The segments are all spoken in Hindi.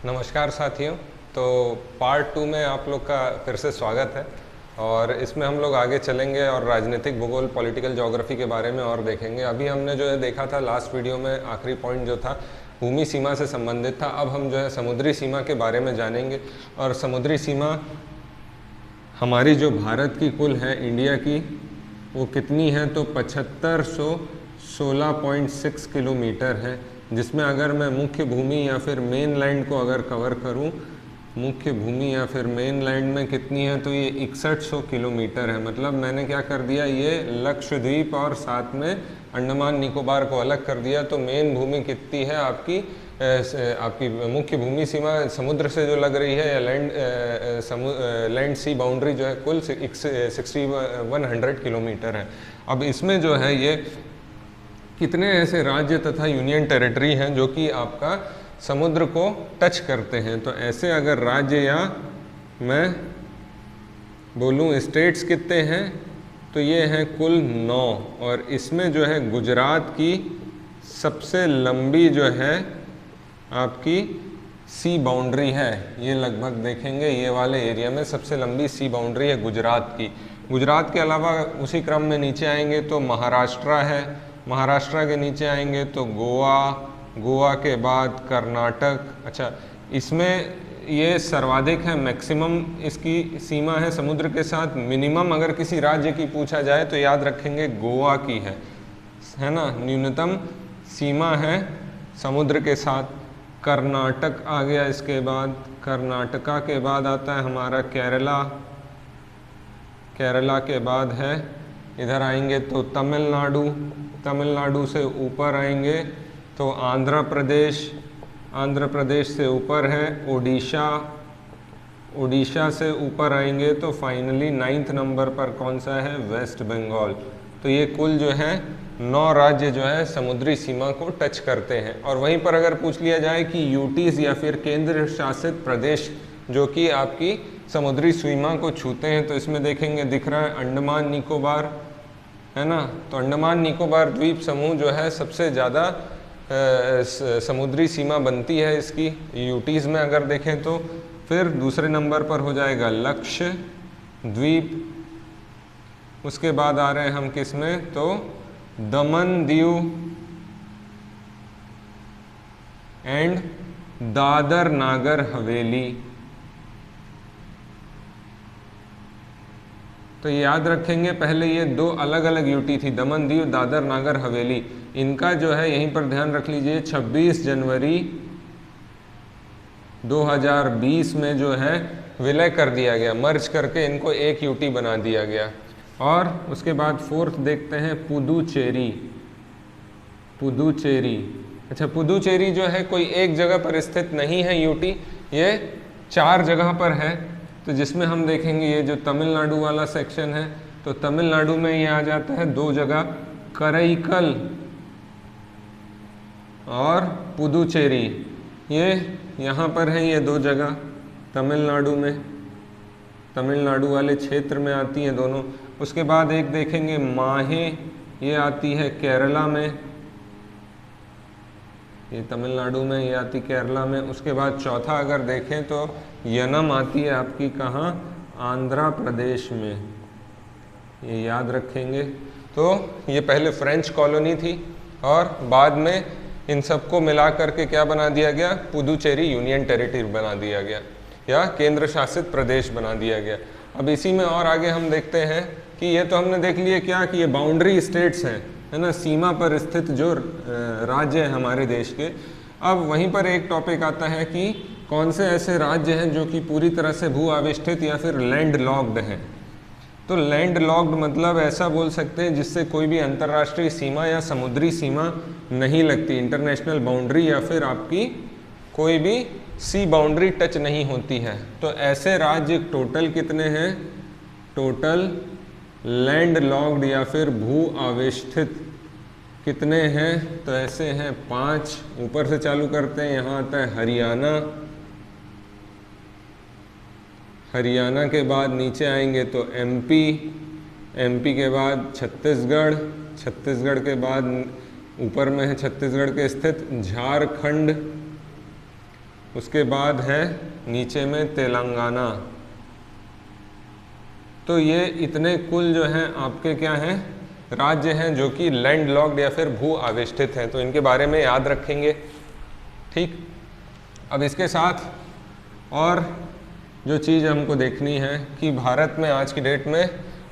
नमस्कार साथियों। तो पार्ट 2 में आप लोग का फिर से स्वागत है और इसमें हम लोग आगे चलेंगे और राजनीतिक भूगोल पॉलिटिकल ज्योग्राफी के बारे में और देखेंगे। अभी हमने जो है देखा था लास्ट वीडियो में, आखिरी पॉइंट जो था भूमि सीमा से संबंधित था। अब हम जो है समुद्री सीमा के बारे में जानेंगे और समुद्री सीमा हमारी जो भारत की कुल है इंडिया की वो कितनी है, तो 7516.6 किलोमीटर है, जिसमें अगर मैं मुख्य भूमि या फिर मेन लैंड को अगर कवर करूं, मुख्य भूमि या फिर मेन लैंड में कितनी है तो ये 6100 किलोमीटर है। मतलब मैंने क्या कर दिया, ये लक्षद्वीप और साथ में अंडमान निकोबार को अलग कर दिया। तो मेन भूमि कितनी है आपकी, आपकी मुख्य भूमि सीमा समुद्र से जो लग रही है या लैंड सी बाउंड्री जो है कुल 6100 किलोमीटर है। अब इसमें जो है ये कितने ऐसे राज्य तथा यूनियन टेरिटरी हैं जो कि आपका समुद्र को टच करते हैं। तो ऐसे अगर राज्य या मैं बोलूँ स्टेट्स कितने हैं तो ये हैं कुल 9, और इसमें जो है गुजरात की सबसे लंबी जो है आपकी सी बाउंड्री है। ये लगभग देखेंगे ये वाले एरिया में सबसे लंबी सी बाउंड्री है गुजरात की। गुजरात के अलावा उसी क्रम में नीचे आएंगे तो महाराष्ट्र है, महाराष्ट्र के नीचे आएंगे तो गोवा, गोवा के बाद कर्नाटक। अच्छा, इसमें ये सर्वाधिक है, मैक्सिमम इसकी सीमा है समुद्र के साथ। मिनिमम अगर किसी राज्य की पूछा जाए तो याद रखेंगे गोवा की है ना, न्यूनतम सीमा है समुद्र के साथ। कर्नाटक आ गया, इसके बाद कर्नाटका के बाद आता है हमारा केरला, केरला के बाद है इधर आएंगे तो तमिलनाडु, तमिलनाडु से ऊपर आएंगे तो आंध्र प्रदेश, आंध्र प्रदेश से ऊपर है उड़ीसा, उड़ीसा से ऊपर आएंगे तो फाइनली 9th नंबर पर कौन सा है, वेस्ट बंगाल। तो ये कुल जो है 9 राज्य जो है समुद्री सीमा को टच करते हैं। और वहीं पर अगर पूछ लिया जाए कि यूटीज या फिर केंद्र शासित प्रदेश जो कि आपकी समुद्री सीमा को छूते हैं, तो इसमें देखेंगे दिख रहा है अंडमान निकोबार, है ना। तो अंडमान निकोबार द्वीप समूह जो है सबसे ज़्यादा समुद्री सीमा बनती है इसकी यूटीज़ में अगर देखें तो। फिर दूसरे नंबर पर हो जाएगा लक्षद्वीप, उसके बाद आ रहे हैं हम किस में, तो दमन दीव एंड दादर नागर हवेली। तो याद रखेंगे पहले ये 2 अलग अलग यूटी थी, दमन दीव दादर नागर हवेली। इनका जो है यहीं पर ध्यान रख लीजिए 26 जनवरी 2020 में जो है विलय कर दिया गया, मर्ज करके इनको एक यूटी बना दिया गया। और उसके बाद 4th देखते हैं पुदुचेरी, पुदुचेरी। अच्छा, पुदुचेरी जो है कोई एक जगह पर स्थित नहीं है यूटी, ये 4 जगह पर है। तो जिसमें हम देखेंगे ये जो तमिलनाडु वाला सेक्शन है, तो तमिलनाडु में ये आ जाता है 2 जगह, करईकल और पुदुचेरी। ये यहाँ पर है ये 2 जगह तमिलनाडु में, तमिलनाडु वाले क्षेत्र में आती हैं दोनों। उसके बाद एक देखेंगे माहे, ये आती है केरला में, ये तमिलनाडु में, ये आती केरला में। उसके बाद चौथा अगर देखें तो यनम आती है आपकी कहाँ, आंध्र प्रदेश में, ये याद रखेंगे। तो ये पहले फ्रेंच कॉलोनी थी और बाद में इन सबको मिला करके क्या बना दिया गया, पुदुचेरी यूनियन टेरिटरी बना दिया गया या केंद्र शासित प्रदेश बना दिया गया। अब इसी में और आगे हम देखते हैं कि ये तो हमने देख लिया क्या कि ये बाउंड्री स्टेट्स हैं, है ना, सीमा पर स्थित जो राज्य हैं हमारे देश के। अब वहीं पर एक टॉपिक आता है कि कौन से ऐसे राज्य हैं जो कि पूरी तरह से भू आविष्ठित या फिर लैंड लॉक्ड हैं। तो लैंड लॉक्ड मतलब ऐसा बोल सकते हैं जिससे कोई भी अंतर्राष्ट्रीय सीमा या समुद्री सीमा नहीं लगती, इंटरनेशनल बाउंड्री या फिर आपकी कोई भी सी बाउंड्री टच नहीं होती है। तो ऐसे राज्य टोटल कितने हैं, टोटल लैंड लॉक्ड या फिर भू आवेष्टित कितने हैं, तो ऐसे हैं 5। ऊपर से चालू करते हैं, यहाँ आता है हरियाणा, हरियाणा के बाद नीचे आएंगे तो एमपी, एमपी के बाद छत्तीसगढ़, छत्तीसगढ़ के बाद ऊपर में है छत्तीसगढ़ के स्थित झारखंड, उसके बाद है नीचे में तेलंगाना। तो ये इतने कुल जो हैं आपके क्या हैं, राज्य हैं जो कि लैंड लॉक्ड या फिर भू आवेष्टित हैं, तो इनके बारे में याद रखेंगे। ठीक, अब इसके साथ और जो चीज़ हमको देखनी है कि भारत में आज की डेट में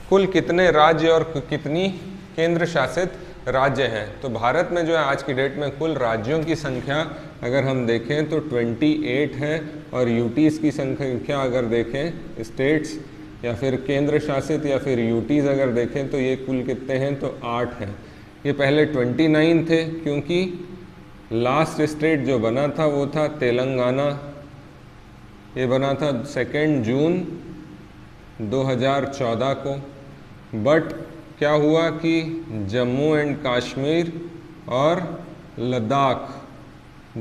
कुल कितने राज्य और कितनी केंद्र शासित राज्य हैं। तो भारत में जो है आज की डेट में कुल राज्यों की संख्या अगर हम देखें तो 28 है, और यूटीज़ की संख्या अगर देखें, स्टेट्स या फिर केंद्र शासित या फिर यूटीज़ अगर देखें तो ये कुल कितने हैं, तो 8 हैं। ये पहले 29 थे क्योंकि लास्ट स्टेट जो बना था वो था तेलंगाना। ये बना था 2 जून 2014 को। बट क्या हुआ कि जम्मू एंड कश्मीर और लद्दाख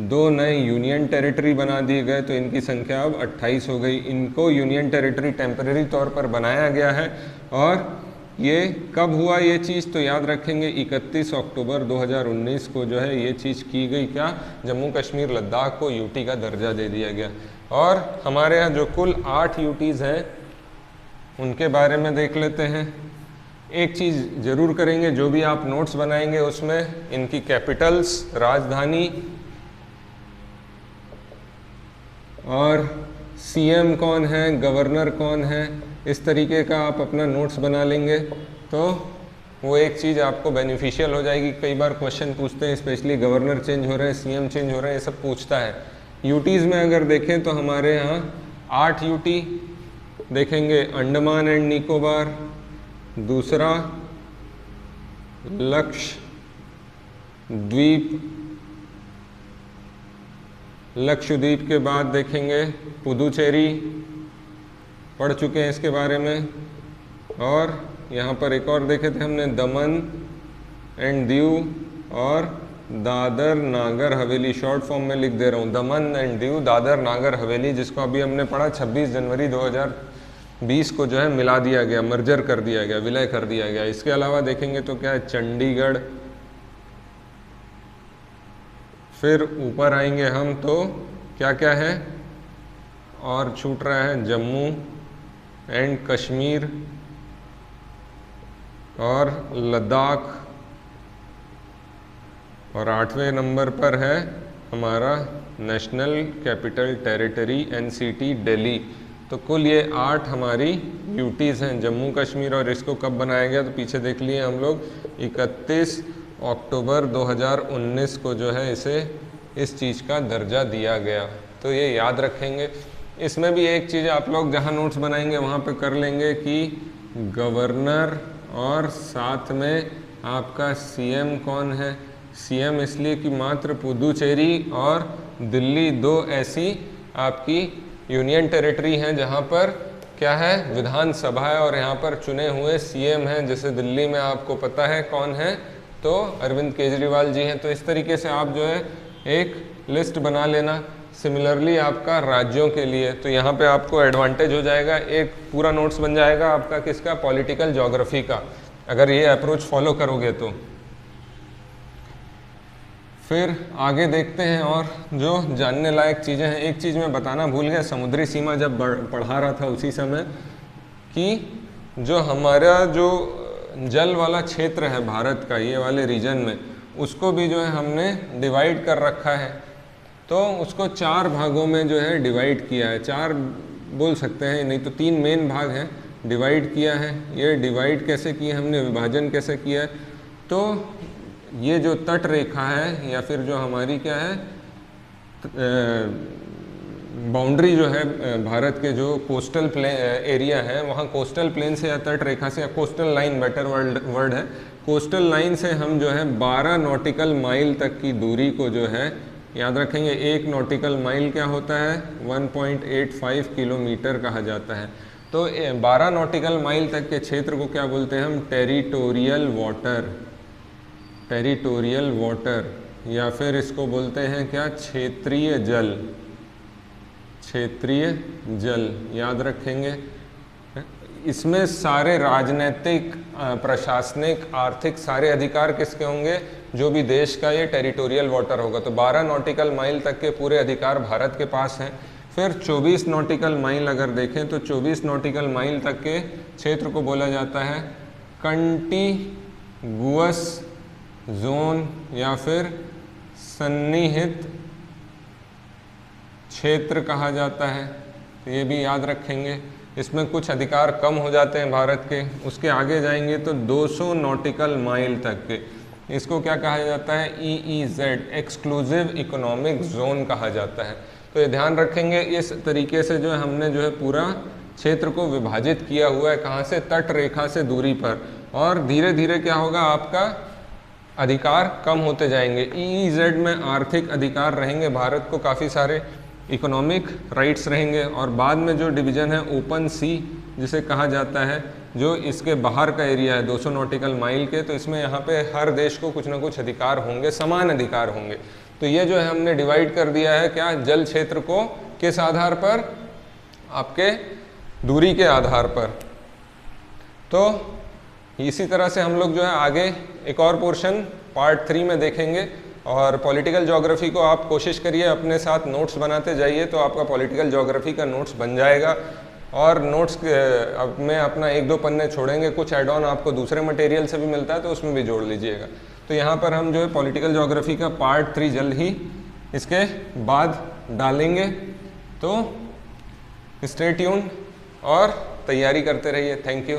2 नए यूनियन टेरिटरी बना दिए गए, तो इनकी संख्या अब 28 हो गई। इनको यूनियन टेरिटरी टेम्परेरी तौर पर बनाया गया है। और ये कब हुआ ये चीज़, तो याद रखेंगे 31 अक्टूबर 2019 को जो है ये चीज़ की गई। क्या, जम्मू कश्मीर लद्दाख को यूटी का दर्जा दे दिया गया। और हमारे यहाँ जो कुल 8 यूटीज़ हैं उनके बारे में देख लेते हैं। एक चीज़ ज़रूर करेंगे, जो भी आप नोट्स बनाएंगे उसमें इनकी कैपिटल्स, राजधानी और सीएम कौन है, गवर्नर कौन है, इस तरीके का आप अपना नोट्स बना लेंगे तो वो एक चीज़ आपको बेनिफिशियल हो जाएगी। कई बार क्वेश्चन पूछते हैं, स्पेशली गवर्नर चेंज हो रहे हैं, सीएम चेंज हो रहे हैं, ये सब पूछता है। यूटीज़ में अगर देखें तो हमारे यहाँ 8 यूटी देखेंगे, अंडमान एंड निकोबार, दूसरा लक्षद्वीप के बाद देखेंगे पुदुचेरी, पढ़ चुके हैं इसके बारे में। और यहाँ पर एक और देखे थे हमने, दमन एंड दीव और दादर नागर हवेली। शॉर्ट फॉर्म में लिख दे रहा हूँ, दमन एंड दीव, दादर नागर हवेली, जिसको अभी हमने पढ़ा 26 जनवरी 2020 को जो है मिला दिया गया, मर्जर कर दिया गया, विलय कर दिया गया। इसके अलावा देखेंगे तो क्या है, चंडीगढ़। फिर ऊपर आएंगे हम तो क्या क्या है और छूट रहा है, जम्मू एंड कश्मीर और लद्दाख। और 8वें नंबर पर है हमारा national capital territory NCT Delhi. तो कुल ये 8 हमारी यूटीज़ हैं, जम्मू कश्मीर। और इसको कब बनाया गया, तो पीछे देख लिए हम लोग 31 अक्टूबर 2019 को जो है इसे इस चीज़ का दर्जा दिया गया। तो ये याद रखेंगे। इसमें भी एक चीज़ आप लोग जहाँ नोट्स बनाएंगे वहाँ पे कर लेंगे कि गवर्नर और साथ में आपका सीएम कौन है। सीएम इसलिए कि मात्र पुदुचेरी और दिल्ली 2 ऐसी आपकी यूनियन टेरिटरी हैं जहाँ पर क्या है, विधानसभा है, और यहाँ पर चुने हुए सीएम हैं। जैसे दिल्ली में आपको पता है कौन है, तो अरविंद केजरीवाल जी हैं। तो इस तरीके से आप जो है एक लिस्ट बना लेना। सिमिलरली आपका राज्यों के लिए, तो यहाँ पे आपको एडवांटेज हो जाएगा, एक पूरा नोट्स बन जाएगा आपका किसका, पॉलिटिकल ज्योग्राफी का, अगर ये अप्रोच फॉलो करोगे तो। फिर आगे देखते हैं और जो जानने लायक चीज़ें हैं। एक चीज़ मैं बताना भूल गया, समुद्री सीमा जब पढ़ा रहा था उसी समय, कि जो हमारा जो जल वाला क्षेत्र है भारत का, ये वाले रीजन में, उसको भी जो है हमने डिवाइड कर रखा है। तो उसको 4 भागों में जो है डिवाइड किया है, 4 बोल सकते हैं, नहीं तो 3 मेन भाग हैं, डिवाइड किया है। ये डिवाइड कैसे किया हमने, विभाजन कैसे किया है, तो ये जो तट रेखा है या फिर जो हमारी क्या है बाउंड्री जो है भारत के जो कोस्टल एरिया है, वहाँ कोस्टल प्लेन से या तट रेखा से, या कोस्टल लाइन बेटर वर्ड है, कोस्टल लाइन से हम जो है 12 नॉटिकल माइल तक की दूरी को जो है, याद रखेंगे 1 नॉटिकल माइल क्या होता है, 1.85 किलोमीटर कहा जाता है। तो 12 नॉटिकल माइल तक के क्षेत्र को क्या बोलते हैं हम, टेरिटोरियल वाटर, टेरिटोरियल वाटर, या फिर इसको बोलते हैं क्या, क्षेत्रीय जल, क्षेत्रीय जल, याद रखेंगे। इसमें सारे राजनीतिक, प्रशासनिक, आर्थिक सारे अधिकार किसके होंगे? जो भी देश का ये टेरिटोरियल वाटर होगा। तो 12 नॉटिकल माइल तक के पूरे अधिकार भारत के पास हैं। फिर 24 नॉटिकल माइल अगर देखें तो 24 नॉटिकल माइल तक के क्षेत्र को बोला जाता है कंटिगुअस जोन या फिर सन्निहित क्षेत्र कहा जाता है। तो ये भी याद रखेंगे। इसमें कुछ अधिकार कम हो जाते हैं भारत के। उसके आगे जाएंगे तो 200 नॉटिकल माइल तक के, इसको क्या कहा जाता है? EEZ, एक्सक्लूसिव इकोनॉमिक जोन कहा जाता है। तो ये ध्यान रखेंगे। इस तरीके से जो है हमने जो है पूरा क्षेत्र को विभाजित किया हुआ है। कहाँ से? तट रेखा से दूरी पर। और धीरे धीरे क्या होगा? आपका अधिकार कम होते जाएंगे। EEZ में आर्थिक अधिकार रहेंगे भारत को काफ़ी सारे, इकोनॉमिक राइट्स रहेंगे। और बाद में जो डिवीज़न है ओपन सी जिसे कहा जाता है, जो इसके बाहर का एरिया है 200 नॉटिकल माइल के, तो इसमें यहाँ पे हर देश को कुछ ना कुछ अधिकार होंगे, समान अधिकार होंगे। तो ये जो है हमने डिवाइड कर दिया है क्या? जल क्षेत्र को किस आधार पर? आपके दूरी के आधार पर। तो इसी तरह से हम लोग जो है आगे एक और पोर्शन पार्ट 3 में देखेंगे। और पॉलिटिकल ज्योग्राफी को आप कोशिश करिए अपने साथ नोट्स बनाते जाइए, तो आपका पॉलिटिकल ज्योग्राफी का नोट्स बन जाएगा। और नोट्स में अपना 1-2 पन्ने छोड़ेंगे, कुछ एड ऑन आपको दूसरे मटेरियल से भी मिलता है तो उसमें भी जोड़ लीजिएगा। तो यहाँ पर हम जो है पॉलिटिकल ज्योग्राफी का पार्ट 3 जल्द ही इसके बाद डालेंगे। तो स्टे ट्यून्ड और तैयारी करते रहिए। Thank you.